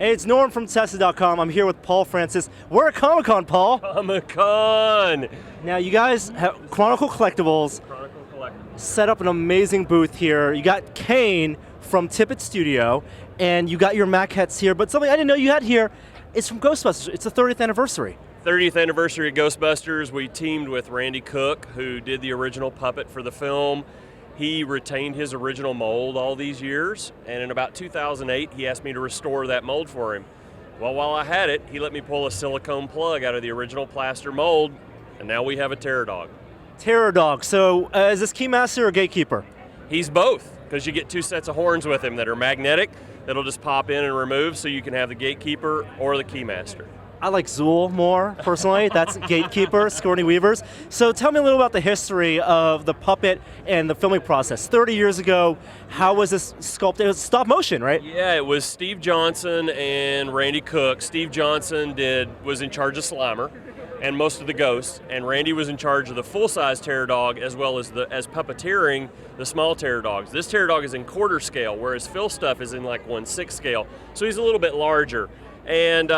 Hey, it's Norm from Tesla.com. I'm here with Paul Francis. We're at Comic-Con, Paul. Comic-Con! Now, you guys have Chronicle Collectibles. Chronicle Collectibles. Set up an amazing booth here. You got Kane from Tippett Studio, and you got your maquettes here. But something I didn't know you had here is from Ghostbusters. It's the 30th anniversary. 30th anniversary of Ghostbusters. We teamed with Randy Cook, who did the original puppet for the film. He retained his original mold all these years, and in about 2008, he asked me to restore that mold for him. Well, while I had it, he let me pull a silicone plug out of the original plaster mold, and now we have a Terror Dog. Terror Dog. So, is this Keymaster or Gatekeeper? He's both, because you get two sets of horns with him that are magnetic, that'll just pop in and remove, so you can have the Gatekeeper or the Keymaster. I like Zuul more, personally. That's Gatekeeper, Sigourney Weaver's. So tell me a little about the history of the puppet and the filming process. 30 years ago, how was this sculpted? It was stop motion, right? Yeah, it was Steve Johnson and Randy Cook. Steve Johnson was in charge of Slimer and most of the ghosts, and Randy was in charge of the full-size Terror Dog as well as puppeteering the small Terror Dogs. This Terror Dog is in quarter scale, whereas Phil's stuff is in like 1/6 scale, so he's a little bit larger. And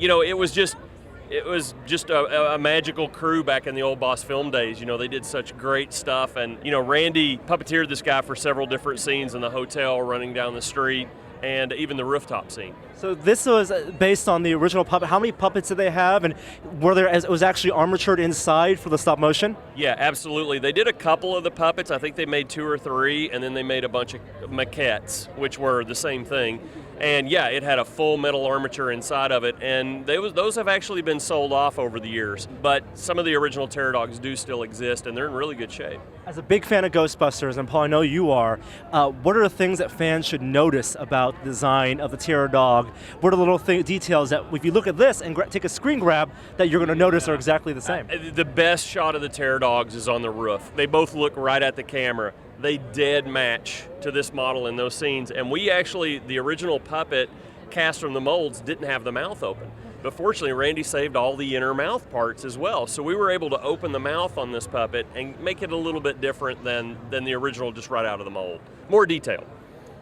it was just a magical crew back in the old Boss Film days. You know, they did such great stuff, and Randy puppeteered this guy for several different scenes in the hotel, running down the street, and even the rooftop scene. So this was based on the original puppet. How many puppets did they have, and it was actually armatured inside for the stop motion? Yeah, absolutely. They did a couple of the puppets. I think they made 2 or 3, and then they made a bunch of maquettes, which were the same thing. And yeah, it had a full metal armature inside of it, and those have actually been sold off over the years. But some of the original Terror Dogs do still exist, and they're in really good shape. As a big fan of Ghostbusters, and Paul, I know you are, what are the things that fans should notice about the design of the Terror Dog? What are the little details that, if you look at this and take a screen grab, that you're going to notice are exactly the same? The best shot of the Terror Dogs is on the roof. They both look right at the camera. They dead match to this model in those scenes, and we actually, the original puppet cast from the molds didn't have the mouth open. But fortunately, Randy saved all the inner mouth parts as well, so we were able to open the mouth on this puppet and make it a little bit different than the original just right out of the mold. More detailed.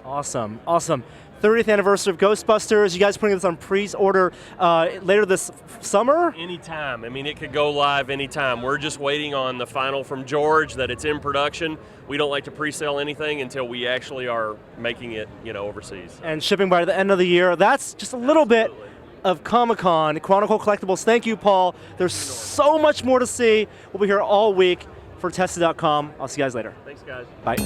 Awesome, awesome. 30th anniversary of Ghostbusters. You guys putting this on pre-order later this summer? Anytime. I mean, it could go live anytime. We're just waiting on the final from George that it's in production. We don't like to pre-sell anything until we actually are making it, overseas. And shipping by the end of the year. That's just a little bit of Comic-Con, Chronicle Collectibles. Thank you, Paul. There's so much more to see. We'll be here all week for Tesla.com. I'll see you guys later. Thanks, guys. Bye.